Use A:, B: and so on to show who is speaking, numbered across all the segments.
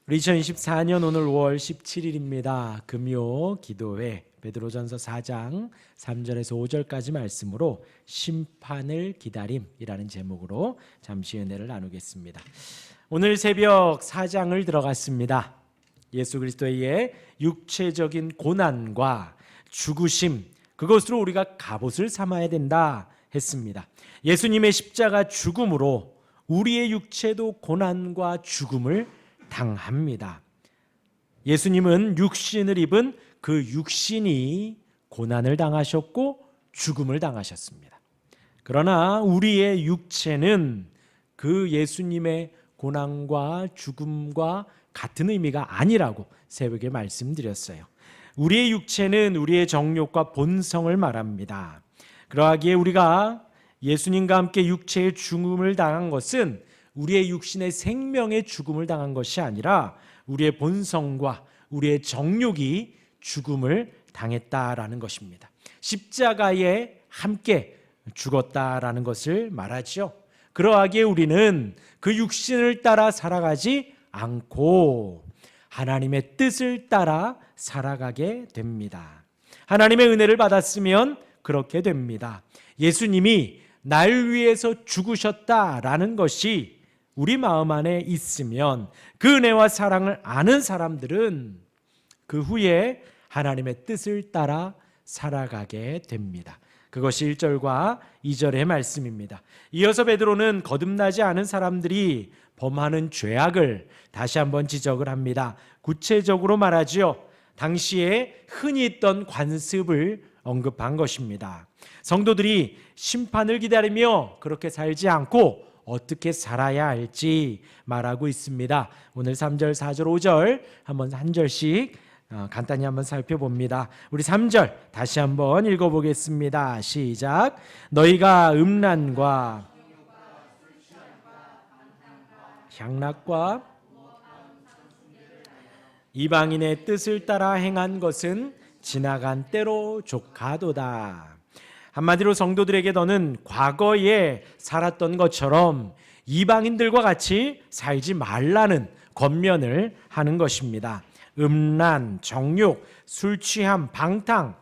A: 우리 2024년 오늘 5월 17일입니다. 금요 기도회 베드로전서 4장 3절에서 5절까지 말씀으로 심판을 기다림이라는 제목으로 잠시 은혜를 나누겠습니다. 오늘 새벽 4장을 들어갔습니다. 예수 그리스도의 육체적인 고난과 죽으심, 그것으로 우리가 갑옷을 삼아야 된다 했습니다. 예수님의 십자가 죽음으로 우리의 육체도 고난과 죽음을 당합니다. 예수님은 육신을 입은 그 육신이 고난을 당하셨고 죽음을 당하셨습니다. 그러나 우리의 육체는 그 예수님의 고난과 죽음과 같은 의미가 아니라고 새벽에 말씀드렸어요. 우리의 육체는 우리의 정욕과 본성을 말합니다. 그러하기에 우리가 예수님과 함께 육체의 죽음을 당한 것은 우리의 육신의 생명의 죽음을 당한 것이 아니라 우리의 본성과 우리의 정욕이 죽음을 당했다라는 것입니다. 십자가에 함께 죽었다라는 것을 말하죠. 그러하기에 우리는 그 육신을 따라 살아가지 않고 하나님의 뜻을 따라 살아가게 됩니다. 하나님의 은혜를 받았으면 그렇게 됩니다. 예수님이 날 위해서 죽으셨다라는 것이 우리 마음 안에 있으면 그 은혜와 사랑을 아는 사람들은 그 후에 하나님의 뜻을 따라 살아가게 됩니다. 그것이 1절과 2절의 말씀입니다. 이어서 베드로는 거듭나지 않은 사람들이 범하는 죄악을 다시 한번 지적을 합니다. 구체적으로 말하지요. 당시에 흔히 있던 관습을 언급한 것입니다. 성도들이 심판을 기다리며 그렇게 살지 않고 어떻게 살아야 할지 말하고 있습니다. 오늘 3절, 4절, 5절 한번 한 절씩 간단히 한번 살펴봅니다. 우리 3절 다시 한번 읽어보겠습니다. 시작. 너희가 음란과 향락과 이방인의 뜻을 따라 행한 것은 지나간 때로 족하도다. 한마디로 성도들에게 너는 과거에 살았던 것처럼 이방인들과 같이 살지 말라는 권면을 하는 것입니다. 음란, 정욕, 술 취함, 방탕,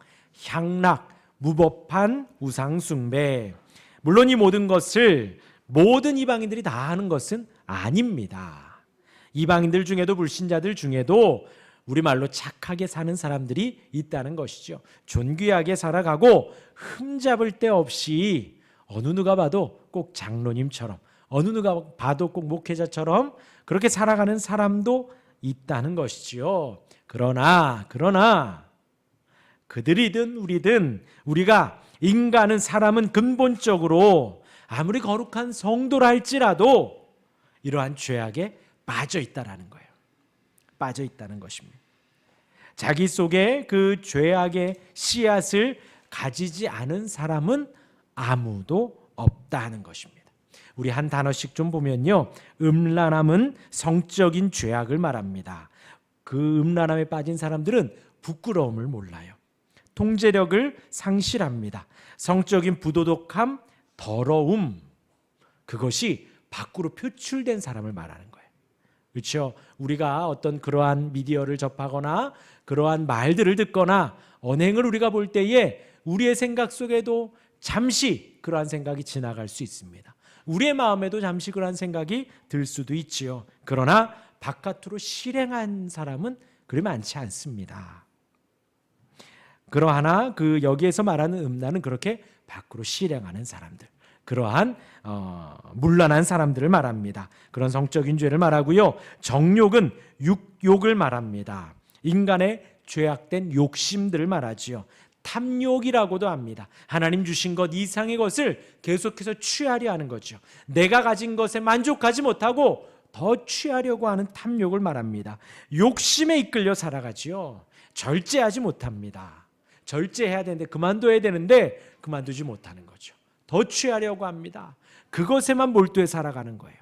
A: 향락, 무법한 우상숭배. 물론 이 모든 것을 모든 이방인들이 다 하는 것은 아닙니다. 이방인들 중에도 불신자들 중에도 우리말로 착하게 사는 사람들이 있다는 것이죠. 존귀하게 살아가고 흠잡을 데 없이 어느 누가 봐도 꼭 장로님처럼, 어느 누가 봐도 꼭 목회자처럼 그렇게 살아가는 사람도 있다는 것이지요. 그러나 그들이든 우리든 우리가 인간은 사람은 근본적으로 아무리 거룩한 성도라 할지라도 이러한 죄악에 빠져 있다라는 거예요. 빠져 있다는 것입니다. 자기 속에 그 죄악의 씨앗을 가지지 않은 사람은 아무도 없다는 것입니다. 우리 한 단어씩 좀 보면요. 음란함은 성적인 죄악을 말합니다. 그 음란함에 빠진 사람들은 부끄러움을 몰라요. 통제력을 상실합니다. 성적인 부도덕함, 더러움, 그것이 밖으로 표출된 사람을 말하는 거예요. 그렇죠? 우리가 어떤 그러한 미디어를 접하거나 그러한 말들을 듣거나 언행을 우리가 볼 때에 우리의 생각 속에도 잠시 그러한 생각이 지나갈 수 있습니다. 우리의 마음에도 잠시 그러한 생각이 들 수도 있지요. 그러나 바깥으로 실행한 사람은 그리 많지 않습니다. 그러하나 그 여기에서 말하는 음란은 그렇게 밖으로 실행하는 사람들, 그러한 문란한 사람들을 말합니다. 그런 성적인 죄를 말하고요. 정욕은 육욕을 말합니다. 인간의 죄악된 욕심들을 말하지요. 탐욕이라고도 합니다. 하나님 주신 것 이상의 것을 계속해서 취하려 하는 거죠. 내가 가진 것에 만족하지 못하고 더 취하려고 하는 탐욕을 말합니다. 욕심에 이끌려 살아가지요. 절제하지 못합니다. 절제해야 되는데, 그만둬야 되는데 그만두지 못하는 거죠. 더 취하려고 합니다. 그것에만 몰두해 살아가는 거예요.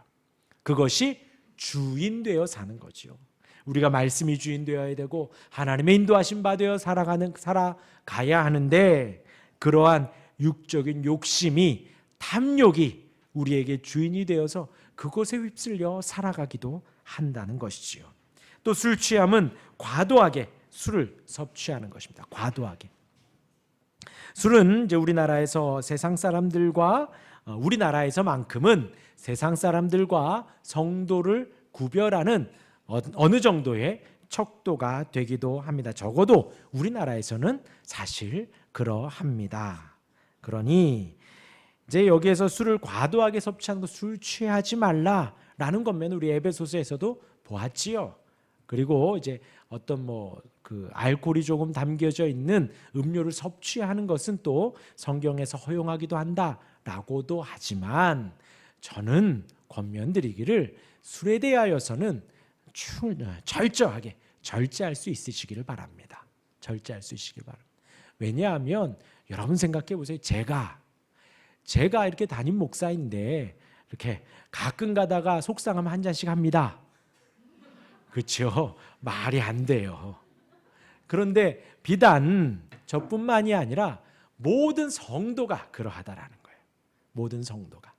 A: 그것이 주인 되어 사는 거죠. 우리가 말씀이 주인 되어야 되고 하나님의 인도하신 바 되어 살아가야 하는데, 그러한 육적인 욕심이, 탐욕이 우리에게 주인이 되어서 그것에 휩쓸려 살아가기도 한다는 것이지요. 또 술 취함은 과도하게 술을 섭취하는 것입니다. 과도하게. 술은 이제 우리나라에서 세상 사람들과 우리나라에서만큼은 세상 사람들과 성도를 구별하는 어느 정도의 척도가 되기도 합니다. 적어도 우리나라에서는 사실 그러합니다. 그러니 이제 여기에서 술을 과도하게 섭취하는 것, 술 취하지 말라라는 것면 우리 에베소서에서도 보았지요. 그리고 이제 어떤 그 알코올이 조금 담겨져 있는 음료를 섭취하는 것은 또 성경에서 허용하기도 한다라고도 하지만 저는 권면드리기를 술에 대하여서는 철저하게 절제할 수 있으시기를 바랍니다. 절제할 수 있으시길 바랍니다. 왜냐하면 여러분 생각해 보세요. 제가 이렇게 담임 목사인데 이렇게 가끔 가다가 속상하면 한 잔씩 합니다. 그렇죠? 말이 안 돼요. 그런데 비단 저뿐만이 아니라 모든 성도가 그러하다라는 거예요. 모든 성도가.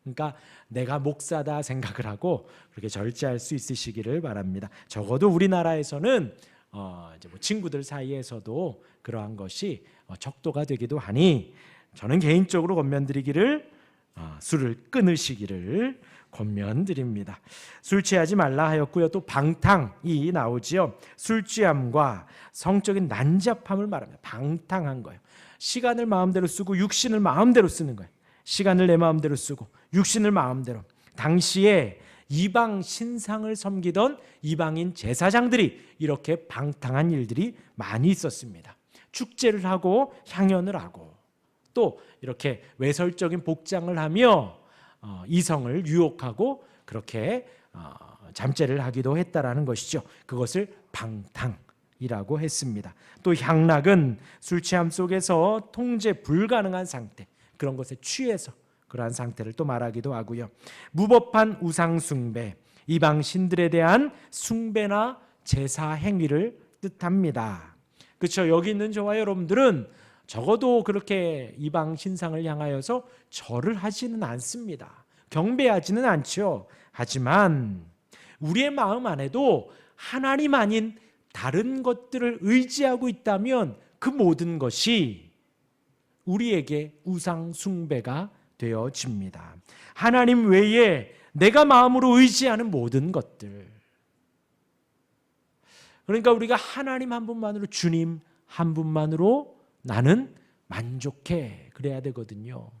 A: 그러니까 내가 목사다 생각을 하고 그렇게 절제할 수 있으시기를 바랍니다. 적어도 우리나라에서는 이제 친구들 사이에서도 그러한 것이 척도가 되기도 하니 저는 개인적으로 권면드리기를 술을 끊으시기를 권면드립니다. 술 취하지 말라 하였고요. 또 방탕이 나오지요. 술 취함과 성적인 난잡함을 말합니다. 방탕한 거예요. 시간을 마음대로 쓰고 육신을 마음대로 쓰는 거예요. 시간을 내 마음대로 쓰고 육신을 마음대로. 당시에 이방 신상을 섬기던 이방인 제사장들이 이렇게 방탕한 일들이 많이 있었습니다. 축제를 하고 향연을 하고 또 이렇게 외설적인 복장을 하며 이성을 유혹하고 그렇게 잠재를 하기도 했다라는 것이죠. 그것을 방탕이라고 했습니다. 또 향락은 술 취함 속에서 통제 불가능한 상태, 그런 것에 취해서 그러한 상태를 또 말하기도 하고요. 무법한 우상 숭배, 이방 신들에 대한 숭배나 제사 행위를 뜻합니다. 그렇죠? 여기 있는 저와 여러분들은 적어도 그렇게 이방 신상을 향하여서 절을 하지는 않습니다. 경배하지는 않죠. 하지만 우리의 마음 안에도 하나님 아닌 다른 것들을 의지하고 있다면 그 모든 것이 우리에게 우상 숭배가 되어집니다. 하나님 외에 내가 마음으로 의지하는 모든 것들. 그러니까 우리가 하나님 한 분만으로, 주님 한 분만으로 나는 만족해, 그래야 되거든요.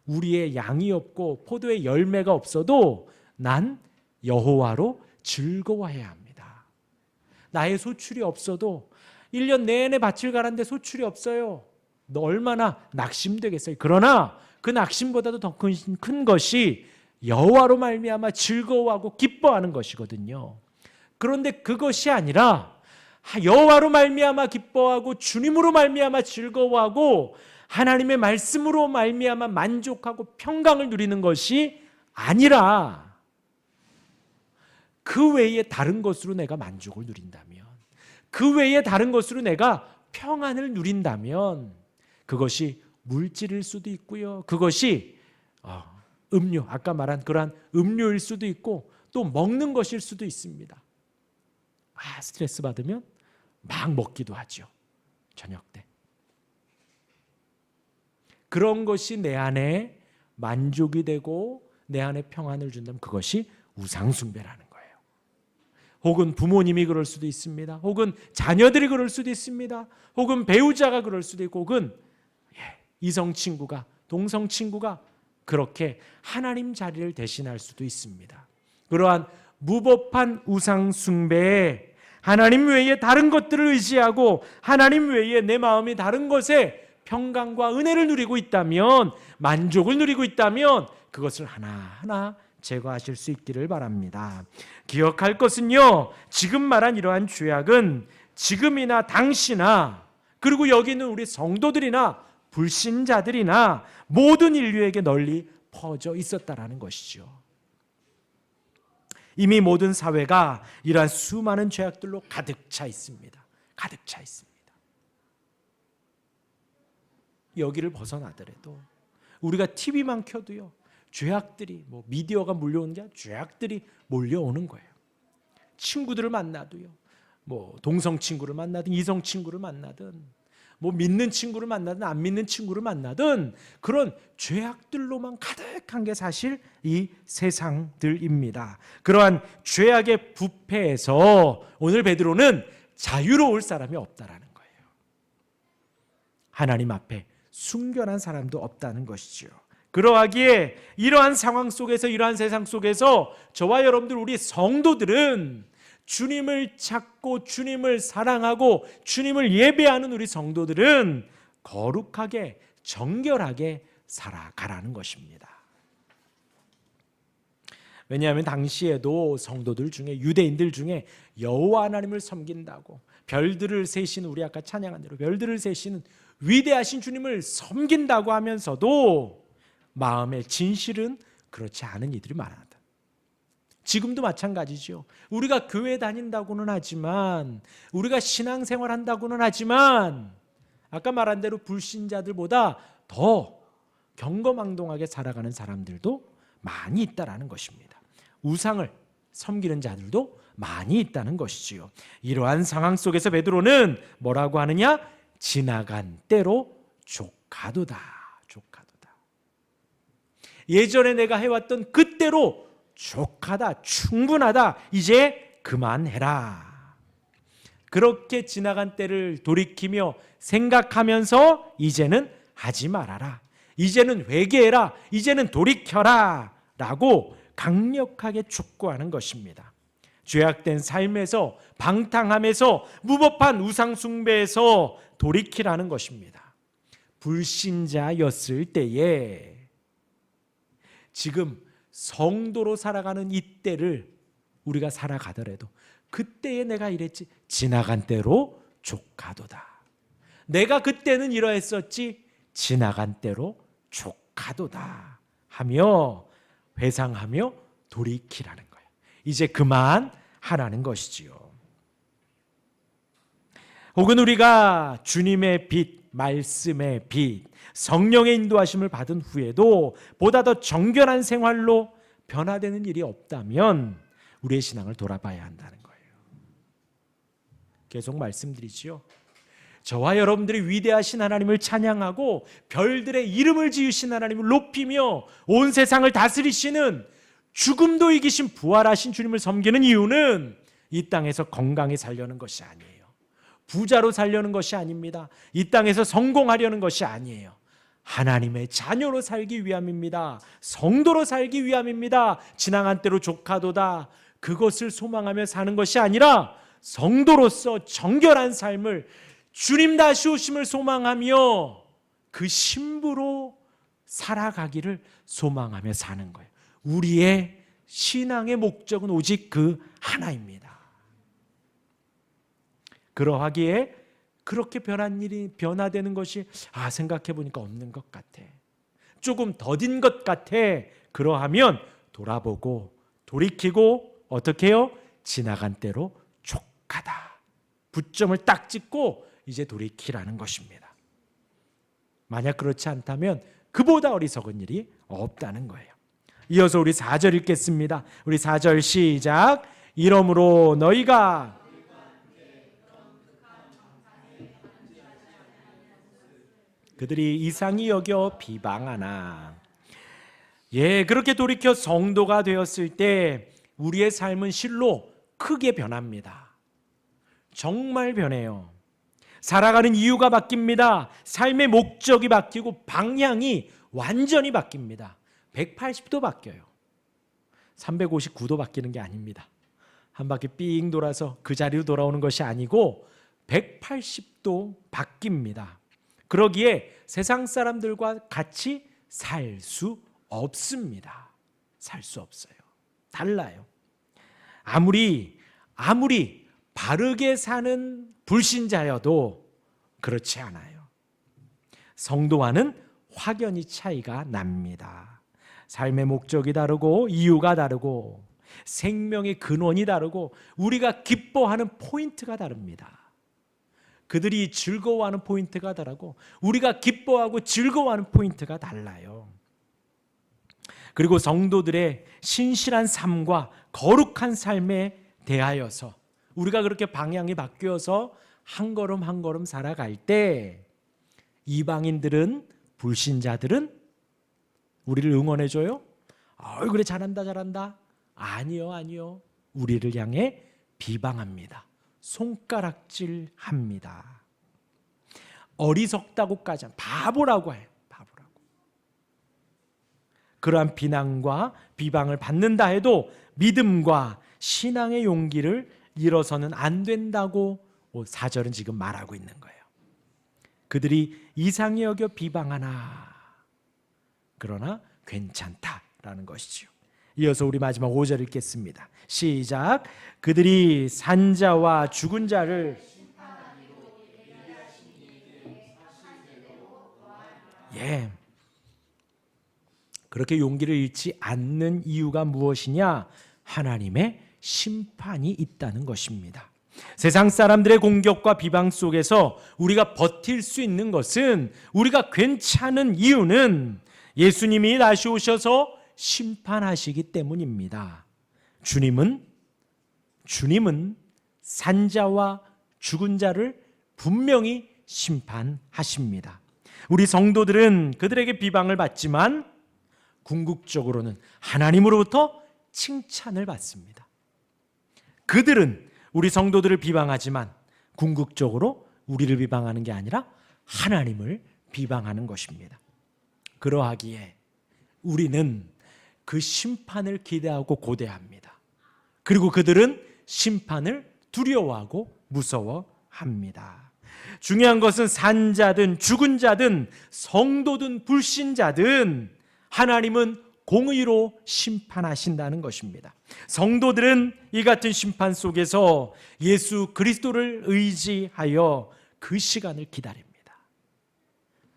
A: 우리의 양이 없고 포도의 열매가 없어도 난 여호와로 즐거워해야 합니다. 나의 소출이 없어도 1년 내내 밭을 갈았는데 소출이 없어요. 너 얼마나 낙심되겠어요. 그러나 그 낙심보다도 더 큰 것이 여호와로 말미암아 즐거워하고 기뻐하는 것이거든요. 그런데 그것이 아니라 여호와로 말미암아 기뻐하고 주님으로 말미암아 즐거워하고 하나님의 말씀으로 말미암아 만족하고 평강을 누리는 것이 아니라 그 외에 다른 것으로 내가 만족을 누린다면, 그 외에 다른 것으로 내가 평안을 누린다면 그것이 물질일 수도 있고요. 그것이 음료, 아까 말한 그러한 음료일 수도 있고 또 먹는 것일 수도 있습니다. 스트레스 받으면 막 먹기도 하죠. 저녁 때. 그런 것이 내 안에 만족이 되고 내 안에 평안을 준다면 그것이 우상숭배라는 거예요. 혹은 부모님이 그럴 수도 있습니다. 혹은 자녀들이 그럴 수도 있습니다. 혹은 배우자가 그럴 수도 있고 혹은 이성 친구가, 동성 친구가 그렇게 하나님 자리를 대신할 수도 있습니다. 그러한 무법한 우상 숭배에 하나님 외에 다른 것들을 의지하고 하나님 외에 내 마음이 다른 것에 평강과 은혜를 누리고 있다면, 만족을 누리고 있다면 그것을 하나하나 제거하실 수 있기를 바랍니다. 기억할 것은요, 지금 말한 이러한 죄악은 지금이나 당시나 그리고 여기 있는 우리 성도들이나 불신자들이나 모든 인류에게 널리 퍼져 있었다라는 것이죠. 이미 모든 사회가 이러한 수많은 죄악들로 가득 차 있습니다. 가득 차 있습니다. 여기를 벗어나더라도 우리가 TV만 켜도요, 죄악들이 미디어가 몰려오는 게 아니라 죄악들이 몰려오는 거예요. 친구들을 만나도요, 뭐 동성 친구를 만나든 이성 친구를 만나든 뭐 믿는 친구를 만나든 안 믿는 친구를 만나든 그런 죄악들로만 가득한 게 사실 이 세상들입니다. 그러한 죄악의 부패에서 오늘 베드로는 자유로울 사람이 없다라는 거예요. 하나님 앞에 순결한 사람도 없다는 것이죠. 그러하기에 이러한 상황 속에서, 이러한 세상 속에서 저와 여러분들, 우리 성도들은 주님을 찾고 주님을 사랑하고 주님을 예배하는 우리 성도들은 거룩하게 정결하게 살아가라는 것입니다. 왜냐하면 당시에도 성도들 중에, 유대인들 중에 여호와 하나님을 섬긴다고, 별들을 세시는, 우리 아까 찬양한 대로 별들을 세시는 위대하신 주님을 섬긴다고 하면서도 마음의 진실은 그렇지 않은 이들이 많았다. 지금도 마찬가지죠. 우리가 교회 다닌다고는 하지만, 우리가 신앙생활 한다고는 하지만 아까 말한 대로 불신자들보다 더 경거망동하게 살아가는 사람들도 많이 있다라는 것입니다. 우상을 섬기는 자들도 많이 있다는 것이지요. 이러한 상황 속에서 베드로는 뭐라고 하느냐? 지나간 때로 족하도다. 족하도다. 예전에 내가 해왔던 그때로 족하다, 충분하다, 이제 그만해라. 그렇게 지나간 때를 돌이키며 생각하면서 이제는 하지 말아라, 이제는 회개해라, 이제는 돌이켜라 라고 강력하게 촉구하는 것입니다. 죄악된 삶에서, 방탕함에서, 무법한 우상숭배에서 돌이키라는 것입니다. 불신자였을 때에 지금 성도로 살아가는 이때를 우리가 살아가더라도 그때에 내가 이랬지, 지나간 때로 족하도다. 내가 그때는 이러했었지, 지나간 때로 족하도다 하며 회상하며 돌이키라는 거예요. 이제 그만하라는 것이지요. 혹은 우리가 주님의 빛, 말씀의 빛, 성령의 인도하심을 받은 후에도 보다 더 정결한 생활로 변화되는 일이 없다면 우리의 신앙을 돌아봐야 한다는 거예요. 계속 말씀드리지요. 저와 여러분들이 위대하신 하나님을 찬양하고 별들의 이름을 지으신 하나님을 높이며 온 세상을 다스리시는, 죽음도 이기신 부활하신 주님을 섬기는 이유는 이 땅에서 건강히 살려는 것이 아니에요. 부자로 살려는 것이 아닙니다. 이 땅에서 성공하려는 것이 아니에요. 하나님의 자녀로 살기 위함입니다. 성도로 살기 위함입니다. 지나간 때로 족하도다, 그것을 소망하며 사는 것이 아니라 성도로서 정결한 삶을, 주님 다시 오심을 소망하며 그 신부로 살아가기를 소망하며 사는 거예요. 우리의 신앙의 목적은 오직 그 하나입니다. 그러하기에 그렇게 변화되는 것이 생각해 보니까 없는 것 같아, 조금 더딘 것 같아. 그러하면 돌아보고 돌이키고 어떻게 해요? 지나간 때로 족하다, 붙점을 딱 찍고 이제 돌이키라는 것입니다. 만약 그렇지 않다면 그보다 어리석은 일이 없다는 거예요. 이어서 우리 4절 읽겠습니다. 우리 4절 시작. 이러므로 너희가 그들이 이상히 여겨 비방하나. 그렇게 돌이켜 성도가 되었을 때 우리의 삶은 실로 크게 변합니다. 정말 변해요. 살아가는 이유가 바뀝니다. 삶의 목적이 바뀌고 방향이 완전히 바뀝니다. 180도 바뀌어요. 359도 바뀌는 게 아닙니다. 한 바퀴 삥 돌아서 그 자리로 돌아오는 것이 아니고 180도 바뀝니다. 그러기에 세상 사람들과 같이 살 수 없습니다. 살 수 없어요. 달라요. 아무리 바르게 사는 불신자여도 그렇지 않아요. 성도와는 확연히 차이가 납니다. 삶의 목적이 다르고 이유가 다르고 생명의 근원이 다르고 우리가 기뻐하는 포인트가 다릅니다. 그들이 즐거워하는 포인트가 다르고 우리가 기뻐하고 즐거워하는 포인트가 달라요. 그리고 성도들의 신실한 삶과 거룩한 삶의 대하여서 우리가 그렇게 방향이 바뀌어서 한 걸음 한 걸음 살아갈 때 이방인들은, 불신자들은 우리를 응원해줘요? 그래 잘한다 잘한다. 아니요. 우리를 향해 비방합니다. 손가락질합니다. 어리석다고까지 바보라고 해요. 바보라고. 그러한 비난과 비방을 받는다 해도 믿음과 신앙의 용기를 잃어서는 안 된다고 4절은 지금 말하고 있는 거예요. 그들이 이상히 여겨 비방하나 그러나 괜찮다라는 것이죠. 이어서 우리 마지막 5절 읽겠습니다. 시작. 그들이 산자와 죽은 자를 그렇게 용기를 잃지 않는 이유가 무엇이냐? 하나님의 심판이 있다는 것입니다. 세상 사람들의 공격과 비방 속에서 우리가 버틸 수 있는 것은, 우리가 괜찮은 이유는 예수님이 다시 오셔서 심판하시기 때문입니다. 주님은 산자와 죽은 자를 분명히 심판하십니다. 우리 성도들은 그들에게 비방을 받지만 궁극적으로는 하나님으로부터 칭찬을 받습니다. 그들은 우리 성도들을 비방하지만 궁극적으로 우리를 비방하는 게 아니라 하나님을 비방하는 것입니다. 그러하기에 우리는 그 심판을 기대하고 고대합니다. 그리고 그들은 심판을 두려워하고 무서워합니다. 중요한 것은 산자든 죽은 자든 성도든 불신자든 하나님은 공의로 심판하신다는 것입니다. 성도들은 이 같은 심판 속에서 예수 그리스도를 의지하여 그 시간을 기다립니다.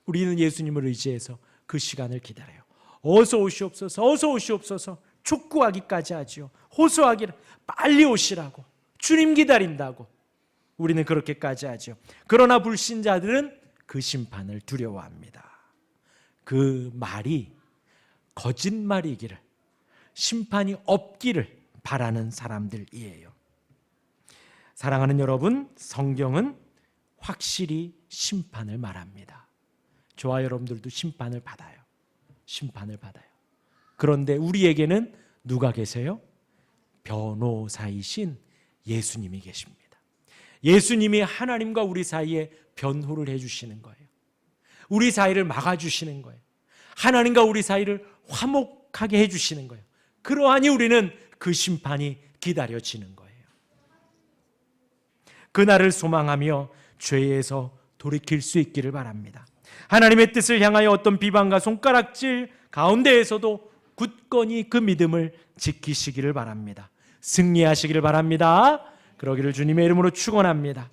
A: 우리는 예수님을 의지해서 그 시간을 기다려요. 어서 오시옵소서, 어서 오시옵소서. 촉구하기까지 하지요. 호소하기를 빨리 오시라고, 주님 기다린다고 우리는 그렇게까지 하죠. 그러나 불신자들은 그 심판을 두려워합니다. 그 말이 거짓말이기를, 심판이 없기를 바라는 사람들이에요. 사랑하는 여러분, 성경은 확실히 심판을 말합니다. 저와 여러분들도 심판을 받아요. 심판을 받아요. 그런데 우리에게는 누가 계세요? 변호사이신 예수님이 계십니다. 예수님이 하나님과 우리 사이에 변호를 해주시는 거예요. 우리 사이를 막아주시는 거예요. 하나님과 우리 사이를 화목하게 해주시는 거예요. 그러하니 우리는 그 심판이 기다려지는 거예요. 그날을 소망하며 죄에서 돌이킬 수 있기를 바랍니다. 하나님의 뜻을 향하여 어떤 비방과 손가락질 가운데에서도 굳건히 그 믿음을 지키시기를 바랍니다. 승리하시기를 바랍니다. 그러기를 주님의 이름으로 축원합니다.